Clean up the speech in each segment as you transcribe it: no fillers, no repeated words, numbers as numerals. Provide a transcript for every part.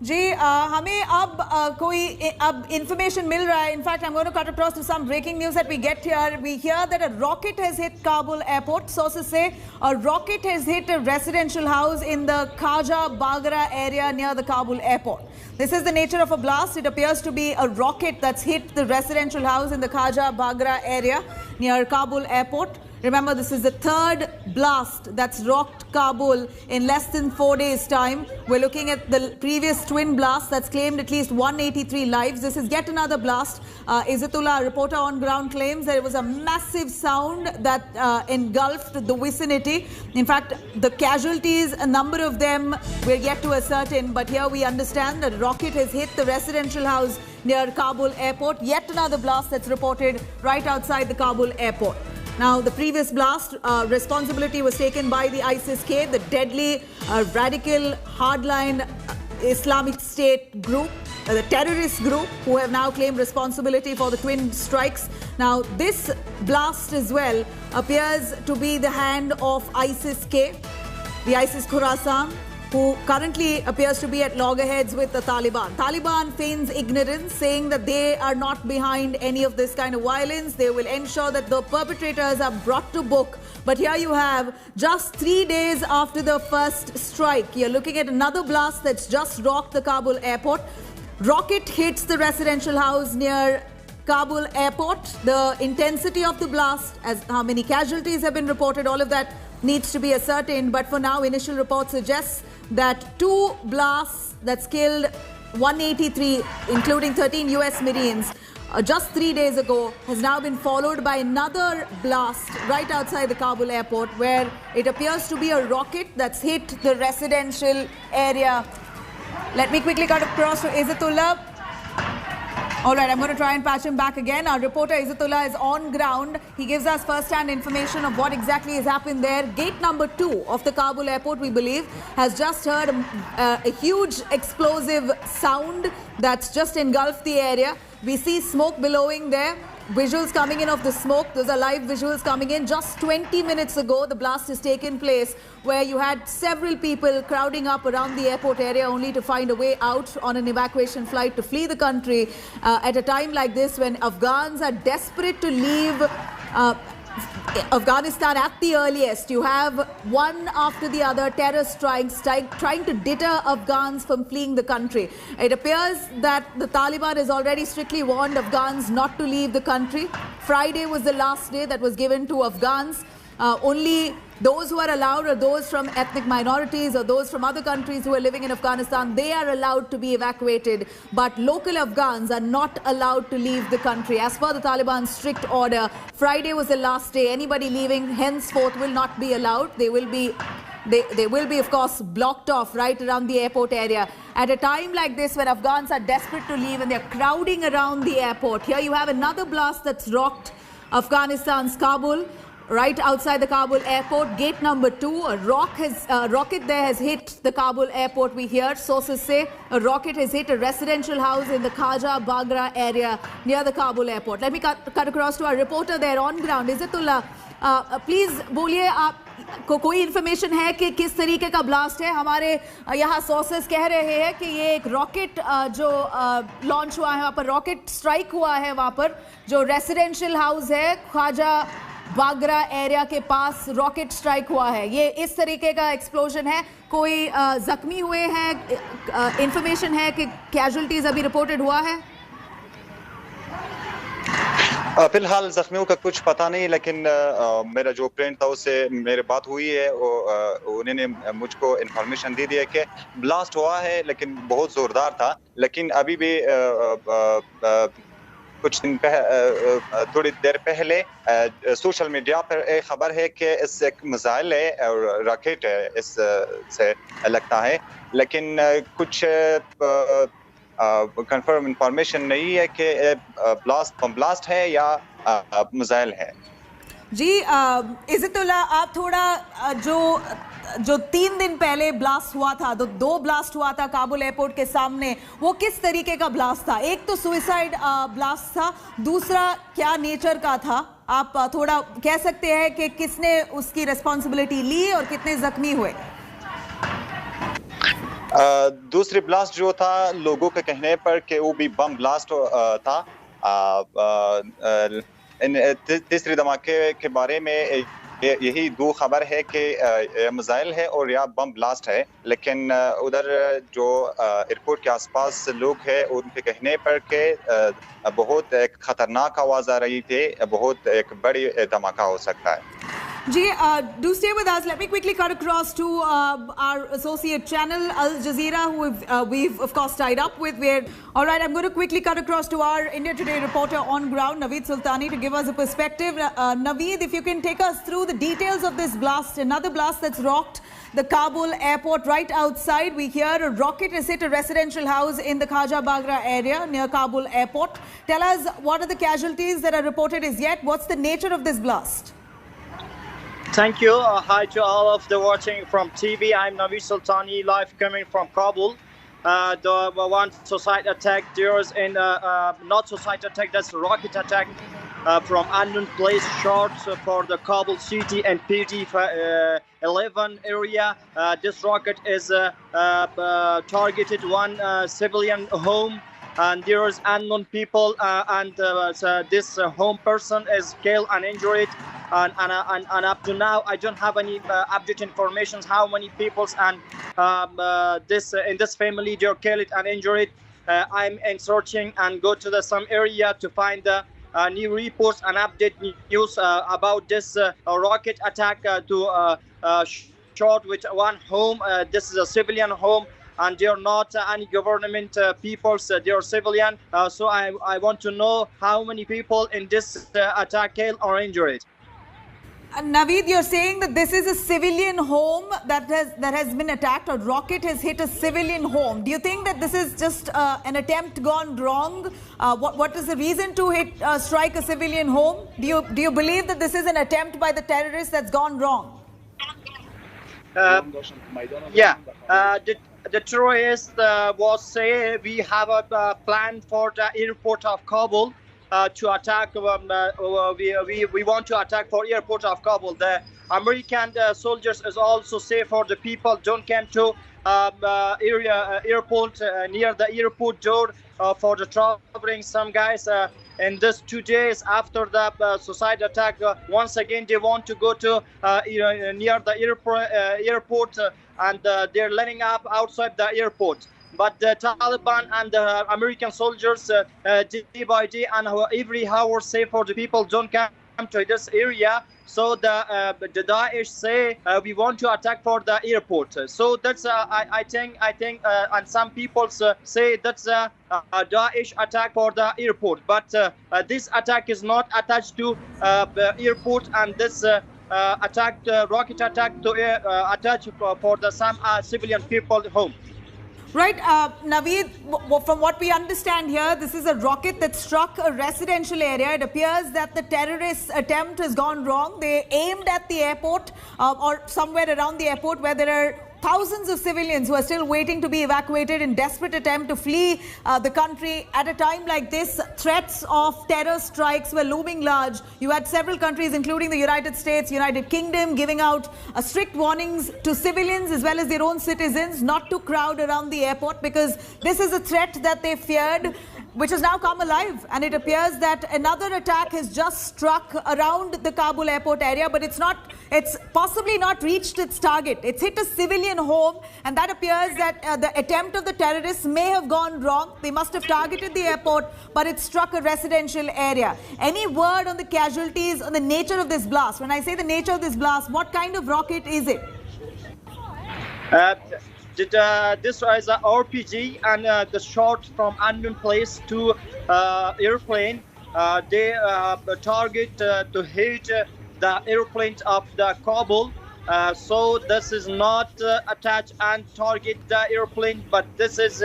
जी हमें कोई इंफॉर्मेशन मिल रहा है. In fact I am going to cut across to some breaking news that we get here. We hear that a rocket has hit Kabul airport. Sources say a rocket has hit a residential house in the Khajeh Baghra area near the Kabul airport. This is the nature of a blast. It appears to be a rocket that's hit the residential house in the Khajeh Baghra area near Kabul airport. Remember, this is the third blast that's rocked Kabul in less than 4 days' time. We're looking at the previous twin blast that's claimed at least 183 lives. This is yet another blast. Izzatullah, a reporter on ground, claims that it was a massive sound that engulfed the vicinity. In fact, the casualties, a number of them we're yet to ascertain. But here we understand that a rocket has hit the residential house near Kabul airport. Yet another blast that's reported right outside the Kabul airport. Now, the previous blast, responsibility was taken by the ISIS-K, the deadly, radical, hardline Islamic State group, the terrorist group, who have now claimed responsibility for the twin strikes. Now, this blast as well appears to be the hand of ISIS-K, the ISIS Khorasan, who currently appears to be at loggerheads with the Taliban. Taliban feigns ignorance, saying that they are not behind any of this kind of violence. They will ensure that the perpetrators are brought to book. But here you have, just 3 days after the first strike, you're looking at another blast that's just rocked the Kabul airport. Rocket hits the residential house near Kabul airport. The intensity of the blast, as how many casualties have been reported, all of that needs to be ascertained. But for now, initial report suggests that 2 blasts that's killed 183, including 13 US Marines, just 3 days ago, has now been followed by another blast right outside the Kabul airport, where it appears to be a rocket that's hit the residential area. Let me quickly cut across to Izzatullah. All right, I'm going to try and patch him back again. Our reporter Izzatullah is on ground. He gives us first-hand information of what exactly has happened there. Gate number 2 of the Kabul airport, we believe, has just heard a huge explosive sound that's just engulfed the area. We see smoke billowing there. Visuals coming in of the smoke. Those are live visuals coming in. Just 20 minutes ago, the blast has taken place, where you had several people crowding up around the airport area only to find a way out on an evacuation flight to flee the country at a time like this, when Afghans are desperate to leave Afghanistan at the earliest. You have one after the other terror strikes trying to deter Afghans from fleeing the country. It appears that the Taliban has already strictly warned Afghans not to leave the country. Friday was the last day that was given to Afghans. Only those who are allowed are those from ethnic minorities or those from other countries who are living in Afghanistan. They are allowed to be evacuated, but local Afghans are not allowed to leave the country. As per the Taliban's strict order, Friday was the last day. Anybody leaving henceforth will not be allowed. They will be, of course, blocked off right around the airport area. At a time like this, when Afghans are desperate to leave and they're crowding around the airport, here you have another blast that's rocked Afghanistan's Kabul. Right outside the Kabul airport, gate number 2, a rocket there has hit the Kabul airport, we hear. Sources say a rocket has hit a residential house in the Khajeh Baghra area near the Kabul airport. Let me cut across to our reporter there on ground. Izzatullah, please बोलिए, आपको कोई information है कि किस तरीके का blast है? हमारे यहाँ सोर्सेस कह रहे हैं कि ये एक रॉकेट जो लॉन्च हुआ है, वहाँ पर रॉकेट स्ट्राइक हुआ है, वहाँ पर जो रेसिडेंशियल हाउस है खाजा बागरा एरिया के पास रॉकेट स्ट्राइक हुआ है. ये इस तरीके का एक्सप्लोजन है. कोई जख्मी हुए हैं? इंफॉर्मेशन है कि कैजुअल्टीज अभी रिपोर्टेड हुआ है? फिलहाल जख्मियों का कुछ पता नहीं, लेकिन मेरा जो फ्रेंड था उससे मेरी बात हुई है. उन्होंने मुझको इन्फॉर्मेशन दी है कि ब्लास्ट हुआ है, लेकिन बहुत जोरदार था. लेकिन अभी भी कुछ दिन थोड़ी देर पहले सोशल मीडिया पर एक खबर है कि इस एक मिसाइल है और रॉकेट है, इससे लगता है, लेकिन कुछ कंफर्म इंफॉर्मेशन नहीं है कि ब्लास्ट है या मिसाइल है. जी इज़्ज़तुल्लाह, आप थोड़ा जो 3 दिन पहले ब्लास्ट हुआ था, तो 2 ब्लास्ट हुआ था काबुल एयरपोर्ट के सामने, वो किस तरीके का ब्लास्ट था? एक तो सुसाइड ब्लास्ट था, दूसरा क्या नेचर का था? आप थोड़ा कह सकते हैं कि किसने उसकी रिस्पॉन्सिबिलिटी ली और कितने जख्मी हुए? दूसरी ब्लास्ट जो था लोगों के कहने पर कि वो भी बम ब्लास्ट था। तीसरी धमाके के बारे में यही दो खबर है कि मिसाइल है और या बम ब्लास्ट है, लेकिन उधर जो एयरपोर्ट के आसपास लोग हैं उनके कहने पर के बहुत एक खतरनाक आवाज आ रही थी, बहुत एक बड़ी धमाका हो सकता है। Ji, do stay with us. Let me quickly cut across to our associate channel, Al Jazeera, who we've of course tied up with. All right, I'm going to quickly cut across to our India Today reporter on ground, Naveed Sultani, to give us a perspective. Naveed, if you can take us through the details of this blast, another blast that's rocked the Kabul airport right outside. We hear a rocket has hit a residential house in the Khajeh Baghra area near Kabul airport. Tell us, what are the casualties that are reported as yet? What's the nature of this blast? Thank you. Hi to all of the watching from TV. I'm Naveed Sultani, live coming from Kabul. The one suicide attack, there's in not suicide attack, that's a rocket attack from unknown place, short for the Kabul city and PD 11 area. This rocket is targeted one civilian home, and there's unknown people, and this home person is killed and injured. And up to now, I don't have any update information how many people and in this family they're killed and injured. I'm in searching and go to some area to find the new reports and update news about this rocket attack to short with one home. This is a civilian home, and they are not any government peoples, they are civilian. So I want to know how many people in this attack killed or injured. Naveed, you're saying that this is a civilian home that has been attacked, or rocket has hit a civilian home. Do you think that this is just an attempt gone wrong? What is the reason to strike a civilian home? Do you believe that this is an attempt by the terrorists that's gone wrong? Yeah. The terrorists was say we have a plan for the airport of Kabul. To attack, we want to attack for airport of Kabul. The American soldiers is also say for the people don't come to airport near the airport door for the traveling. Some guys in this 2 days after the suicide attack, once again they want to go to near the airport, and they're lining up outside the airport. But the Taliban and the American soldiers day by day and every hour say for the people don't come to this area. So the Daesh say we want to attack for the airport. So that's I think and some people say that's a Daesh attack for the airport. But this attack is not attached to the airport, and this attack, rocket attack, to attach for the some civilian people home. Right, Naveed, from what we understand here, this is a rocket that struck a residential area. It appears that the terrorist attempt has gone wrong. They aimed at the airport or somewhere around the airport where there are thousands of civilians who are still waiting to be evacuated in desperate attempt to flee the country. At a time like this, threats of terror strikes were looming large. You had several countries, including the United States, United Kingdom, giving out strict warnings to civilians as well as their own citizens not to crowd around the airport, because this is a threat that they feared, which has now come alive. And it appears that another attack has just struck around the Kabul airport area, but it's possibly not reached its target. It's hit a civilian home, and that appears that the attempt of the terrorists may have gone wrong. They must have targeted the airport, but it struck a residential area. Any word on the casualties, on the nature of this blast? When I say the nature of this blast, what kind of rocket is it? This is an RPG, and the shot from unknown place to airplane. They target to hit the airplanes of the Kabul. So this is not attached and target the airplane, but this is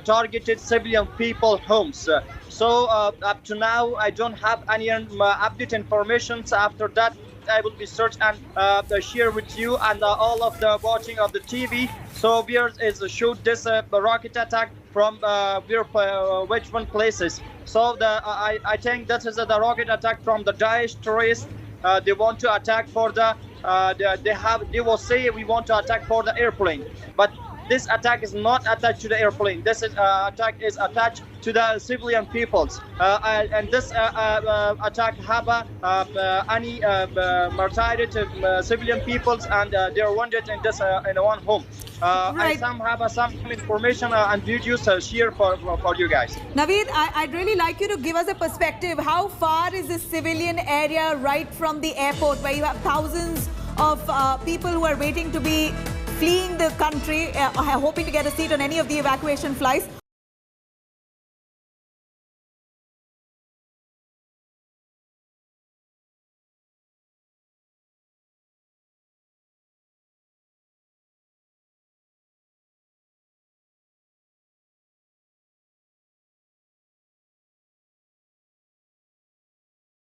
targeted civilian people homes. So up to now, I don't have any update information. So after that, I will be search and share with you and all of the watching of the TV. So where is shoot this rocket attack from which one places? So I think that is the rocket attack from the Daesh terrorists. They want to attack for the they will say we want to attack for the airplane, but this attack is not attached to the airplane. This attack is attached to the civilian peoples. And this attack have any martyred civilian peoples, and they are wounded in this in one home. Right. I have some information and videos share for you guys. Naveed, I'd really like you to give us a perspective. How far is this civilian area right from the airport, where you have thousands of people who are waiting to be fleeing the country, hoping to get a seat on any of the evacuation flights?